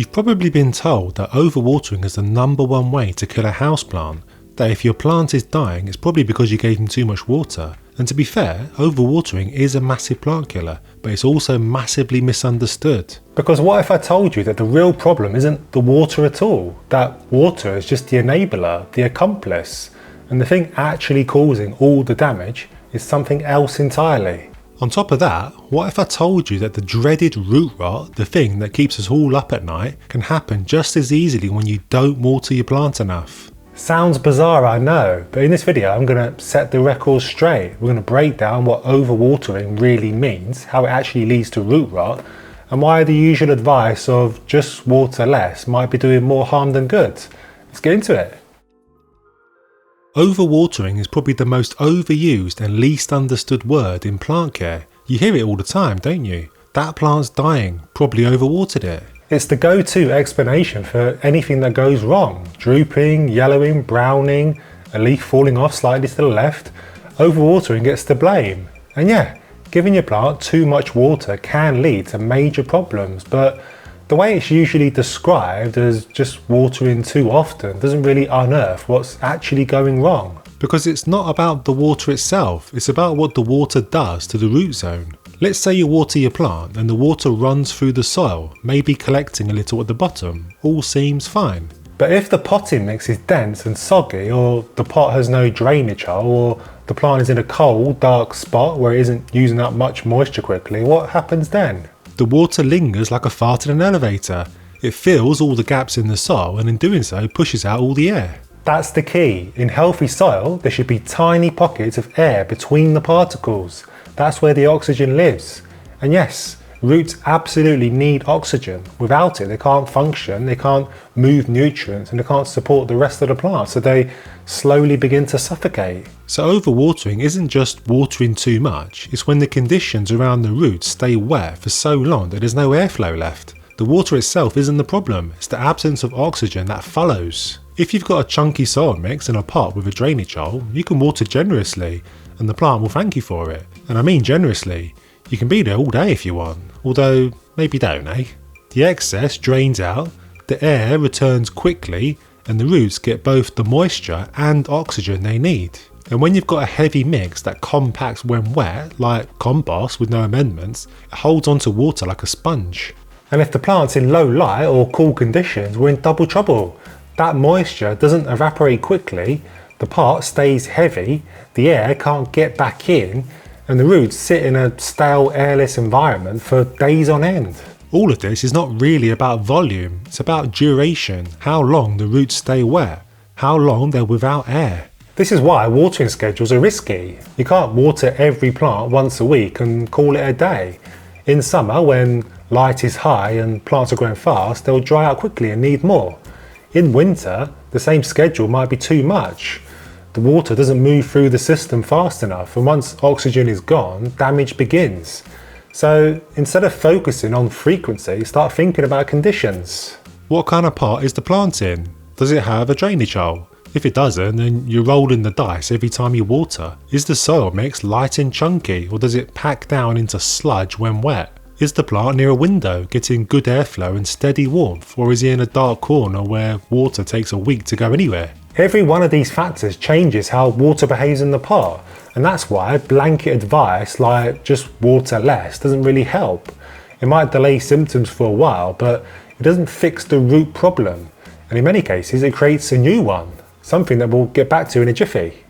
You've probably been told that overwatering is the #1 way to kill a houseplant, that if your plant is dying it's probably because you gave them too much water. And to be fair, overwatering is a massive plant killer, but it's also massively misunderstood. Because what if I told you that the real problem isn't the water at all? That water is just the enabler, the accomplice, and the thing actually causing all the damage is something else entirely. On top of that, what if I told you that the dreaded root rot, the thing that keeps us all up at night, can happen just as easily when you don't water your plant enough? Sounds bizarre, I know, but in this video I'm going to set the record straight. We're going to break down what overwatering really means, how it actually leads to root rot, and why the usual advice of just water less might be doing more harm than good. Let's get into it. Overwatering is probably the most overused and least understood word in plant care. You hear it all the time, don't you? That plant's dying, probably overwatered it. It's the go-to explanation for anything that goes wrong. Drooping, yellowing, browning, a leaf falling off slightly to the left. Overwatering gets the blame. And yeah, giving your plant too much water can lead to major problems, but the way it's usually described as just watering too often doesn't really unearth what's actually going wrong. Because it's not about the water itself, it's about what the water does to the root zone. Let's say you water your plant and the water runs through the soil, maybe collecting a little at the bottom. All seems fine. But if the potting mix is dense and soggy, or the pot has no drainage hole, or the plant is in a cold, dark spot where it isn't using up much moisture quickly, what happens then? The water lingers like a fart in an elevator. It fills all the gaps in the soil and in doing so pushes out all the air. That's the key. In healthy soil, there should be tiny pockets of air between the particles. That's where the oxygen lives. And yes, roots absolutely need oxygen. Without it, they can't function, they can't move nutrients, and they can't support the rest of the plant, so they slowly begin to suffocate. So overwatering isn't just watering too much, it's when the conditions around the roots stay wet for so long that there's no airflow left. The water itself isn't the problem, it's the absence of oxygen that follows. If you've got a chunky soil mix in a pot with a drainage hole, you can water generously, and the plant will thank you for it. And I mean generously. You can be there all day if you want, although maybe don't, eh? The excess drains out, the air returns quickly, and the roots get both the moisture and oxygen they need. And when you've got a heavy mix that compacts when wet, like compost with no amendments, it holds onto water like a sponge. And if the plant's in low light or cool conditions, we're in double trouble. That moisture doesn't evaporate quickly, the pot stays heavy, the air can't get back in, and the roots sit in a stale, airless environment for days on end. All of this is not really about volume, it's about duration, how long the roots stay wet, how long they're without air. This is why watering schedules are risky. You can't water every plant once a week and call it a day. In summer, when light is high and plants are growing fast, they'll dry out quickly and need more. In winter, the same schedule might be too much. The water doesn't move through the system fast enough, and once oxygen is gone, damage begins. So instead of focusing on frequency, start thinking about conditions. What kind of pot is the plant in? Does it have a drainage hole? If it doesn't, then you're rolling the dice every time you water. Is the soil mix light and chunky, or does it pack down into sludge when wet? Is the plant near a window, getting good airflow and steady warmth, or is it in a dark corner where water takes a week to go anywhere? Every one of these factors changes how water behaves in the pot, and that's why blanket advice like just water less doesn't really help. It might delay symptoms for a while, but it doesn't fix the root problem, and in many cases it creates a new one, something that we'll get back to in a jiffy.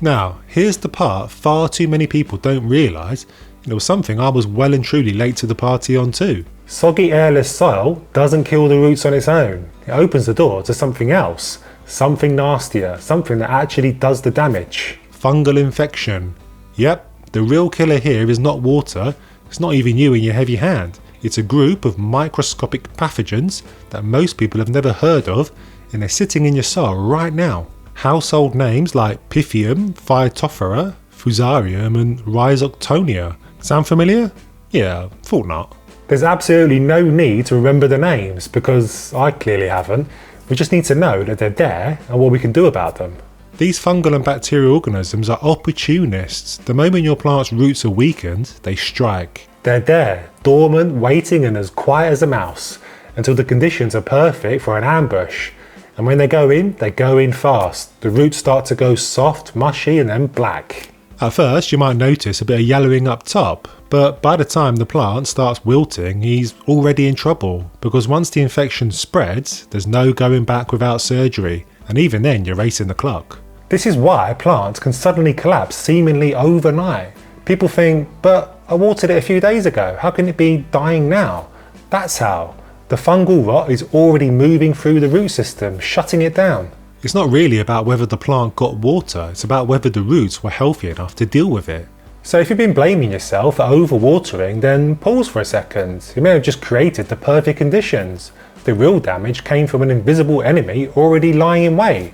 Now, here's the part far too many people don't realise, and it was something I was well and truly late to the party on too. Soggy airless soil doesn't kill the roots on its own. It opens the door to something else, something nastier, something that actually does the damage. Fungal infection. Yep, the real killer here is not water, it's not even you in your heavy hand. It's a group of microscopic pathogens that most people have never heard of, and they're sitting in your soil right now. Household names like Pythium, Phytophthora, Fusarium and Rhizoctonia. Sound familiar? Yeah, thought not. There's absolutely no need to remember the names, because I clearly haven't. We just need to know that they're there and what we can do about them. These fungal and bacterial organisms are opportunists. The moment your plant's roots are weakened, they strike. They're there, dormant, waiting and as quiet as a mouse, until the conditions are perfect for an ambush. And when they go in fast. The roots start to go soft, mushy and then black. At first you might notice a bit of yellowing up top, but by the time the plant starts wilting he's already in trouble, because once the infection spreads there's no going back without surgery, and even then you're racing the clock. This is why plants can suddenly collapse seemingly overnight. People think, but I watered it a few days ago, how can it be dying now? That's how. The fungal rot is already moving through the root system, shutting it down. It's not really about whether the plant got water, it's about whether the roots were healthy enough to deal with it. So if you've been blaming yourself for overwatering, then pause for a second. You may have just created the perfect conditions. The real damage came from an invisible enemy already lying in wait.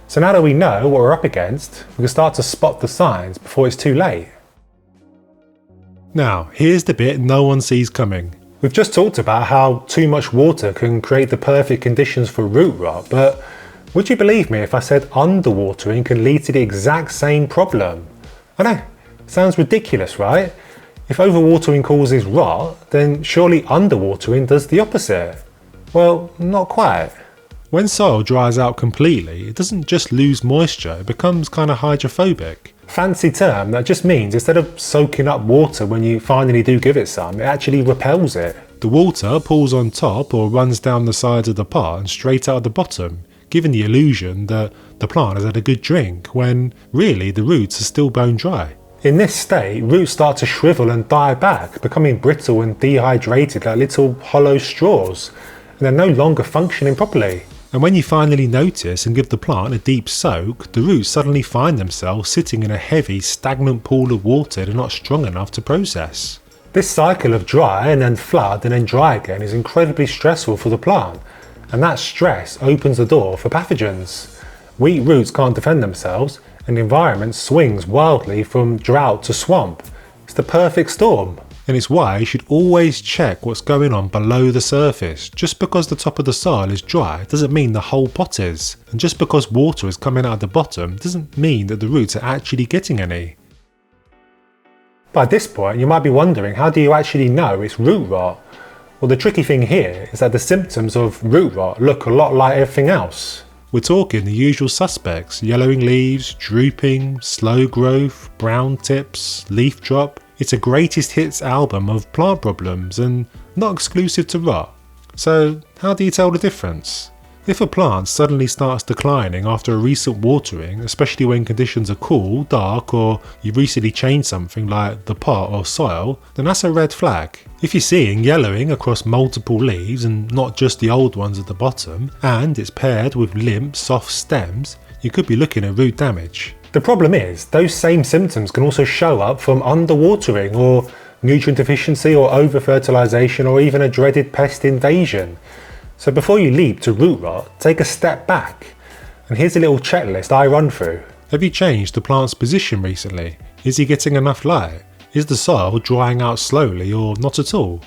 So now that we know what we're up against, we can start to spot the signs before it's too late. Now, here's the bit no one sees coming. We've just talked about how too much water can create the perfect conditions for root rot, but would you believe me if I said underwatering can lead to the exact same problem? I know, sounds ridiculous, right? If overwatering causes rot, then surely underwatering does the opposite. Well, not quite. When soil dries out completely, it doesn't just lose moisture, it becomes kind of hydrophobic. Fancy term that just means instead of soaking up water when you finally do give it some, it actually repels it. The water pools on top or runs down the sides of the pot and straight out the bottom, giving the illusion that the plant has had a good drink, when really the roots are still bone dry. In this state, roots start to shrivel and die back, becoming brittle and dehydrated like little hollow straws, and they're no longer functioning properly. And when you finally notice and give the plant a deep soak, the roots suddenly find themselves sitting in a heavy, stagnant pool of water they're not strong enough to process. This cycle of dry and then flood and then dry again is incredibly stressful for the plant, and that stress opens the door for pathogens. Weak roots can't defend themselves, and the environment swings wildly from drought to swamp. It's the perfect storm. And it's why you should always check what's going on below the surface. Just because the top of the soil is dry doesn't mean the whole pot is. And just because water is coming out of the bottom doesn't mean that the roots are actually getting any. By this point you might be wondering, how do you actually know it's root rot? Well, the tricky thing here is that the symptoms of root rot look a lot like everything else. We're talking the usual suspects: yellowing leaves, drooping, slow growth, brown tips, leaf drop. It's a greatest hits album of plant problems and not exclusive to rot. So how do you tell the difference? If a plant suddenly starts declining after a recent watering, especially when conditions are cool, dark, or you've recently changed something like the pot or soil, then that's a red flag. If you're seeing yellowing across multiple leaves and not just the old ones at the bottom, and it's paired with limp, soft stems, you could be looking at root damage. The problem is, those same symptoms can also show up from underwatering or nutrient deficiency or over-fertilisation or even a dreaded pest invasion. So before you leap to root rot, take a step back. And here's a little checklist I run through. Have you changed the plant's position recently? Is he getting enough light? Is the soil drying out slowly or not at all?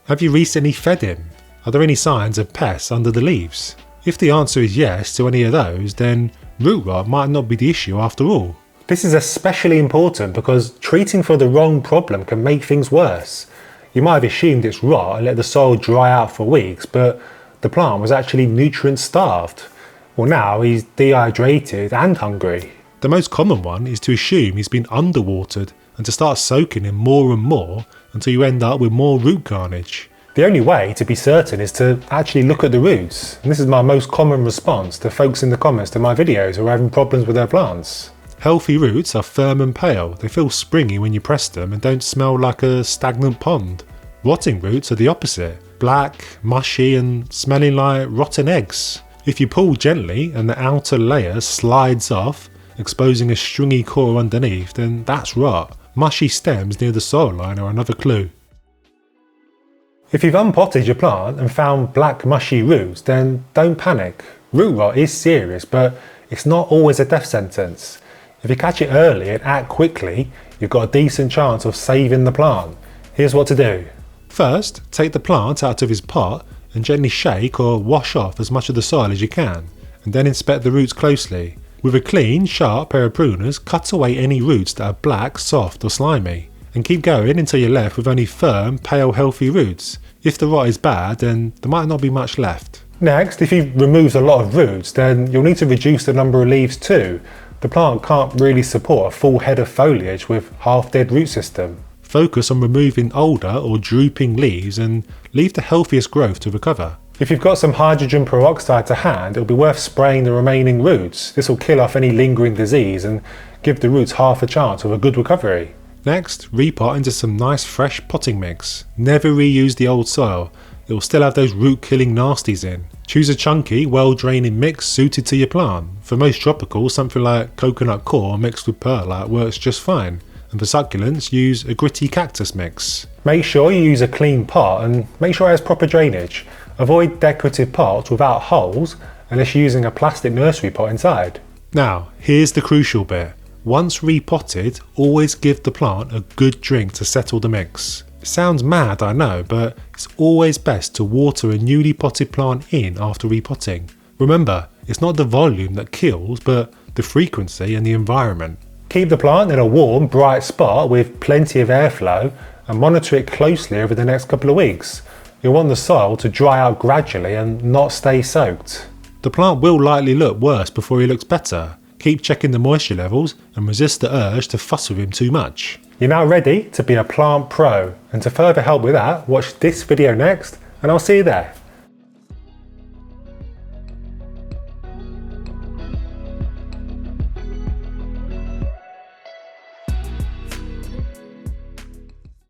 Have you recently fed him? Are there any signs of pests under the leaves? If the answer is yes to any of those, then root rot might not be the issue after all. This is especially important because treating for the wrong problem can make things worse. You might have assumed it's rot and let the soil dry out for weeks, but the plant was actually nutrient starved. Well, now he's dehydrated and hungry. The most common one is to assume he's been underwatered and to start soaking him more and more until you end up with more root carnage. The only way to be certain is to actually look at the roots. And this is my most common response to folks in the comments to my videos who are having problems with their plants. Healthy roots are firm and pale. They feel springy when you press them and don't smell like a stagnant pond. Rotting roots are the opposite. Black, mushy and smelling like rotten eggs. If you pull gently and the outer layer slides off, exposing a stringy core underneath, then that's rot. Mushy stems near the soil line are another clue. If you've unpotted your plant and found black mushy roots, then don't panic. Root rot is serious, but it's not always a death sentence. If you catch it early and act quickly, you've got a decent chance of saving the plant. Here's what to do. First, take the plant out of his pot and gently shake or wash off as much of the soil as you can, and then inspect the roots closely. With a clean, sharp pair of pruners, cut away any roots that are black, soft or slimy, and keep going until you're left with only firm, pale, healthy roots. If the rot is bad, then there might not be much left. Next, if you've removed a lot of roots, then you'll need to reduce the number of leaves too. The plant can't really support a full head of foliage with half-dead root system. Focus on removing older or drooping leaves and leave the healthiest growth to recover. If you've got some hydrogen peroxide to hand, it'll be worth spraying the remaining roots. This will kill off any lingering disease and give the roots half a chance of a good recovery. Next, repot into some nice fresh potting mix. Never reuse the old soil. It will still have those root-killing nasties in. Choose a chunky, well-draining mix suited to your plant. For most tropicals, something like coconut coir mixed with perlite works just fine. And for succulents, use a gritty cactus mix. Make sure you use a clean pot and make sure it has proper drainage. Avoid decorative pots without holes unless you're using a plastic nursery pot inside. Now, here's the crucial bit. Once repotted, always give the plant a good drink to settle the mix. It sounds mad, I know, but it's always best to water a newly potted plant in after repotting. Remember, it's not the volume that kills, but the frequency and the environment. Keep the plant in a warm, bright spot with plenty of airflow and monitor it closely over the next couple of weeks. You'll want the soil to dry out gradually and not stay soaked. The plant will likely look worse before he looks better. Keep checking the moisture levels and resist the urge to fuss with him too much. You're now ready to be a plant pro, and to further help with that, watch this video next and I'll see you there.